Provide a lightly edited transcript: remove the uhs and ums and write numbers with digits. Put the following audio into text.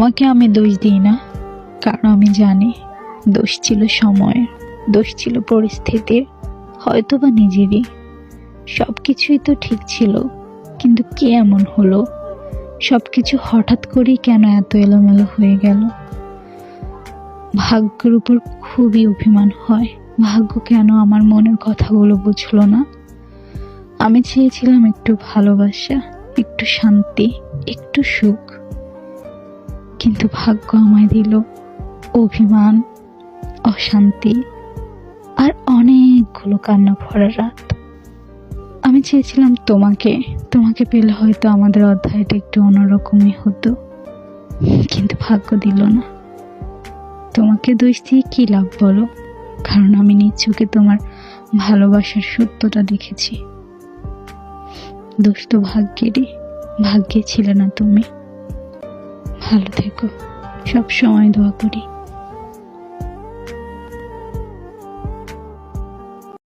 তোমাকে আমি দোষ দিই না, কারণ আমি জানি দোষ ছিল সময়ের, দোষ ছিল পরিস্থিতির, হয়তো বা নিজেরই। সব কিছুই তো ঠিক ছিল, কিন্তু কি এমন হলো? সব কিছু হঠাৎ করেই কেন এত এলোমেলো হয়ে গেল? ভাগ্যের উপর খুবই অভিমান হয়। ভাগ্য কেন আমার মনের কথাগুলো বুঝলো না? আমি চেয়েছিলাম একটু ভালোবাসা, একটু শান্তি, একটু সুখ, কিন্তু ভাগ্য আমায় দিল অভিমান, অশান্তি আর অনেকগুলো কান্না ভরা রাত। আমি চেয়েছিলাম তোমাকে, তোমাকে পেলে হয়তো আমাদের অধ্যায়টা একটু অন্যরকমই হতো, কিন্তু ভাগ্য দিল না। তোমাকে দোষ দিয়ে কি লাভ বলো? কারণ আমি নিজ চোখে তোমার ভালোবাসার সত্যটা দেখেছি। দোষ তো ভাগ্যেরই, ভাগ্যে ছিলে না তুমি। ভালো থেকো, সব সময় দোয়া করি।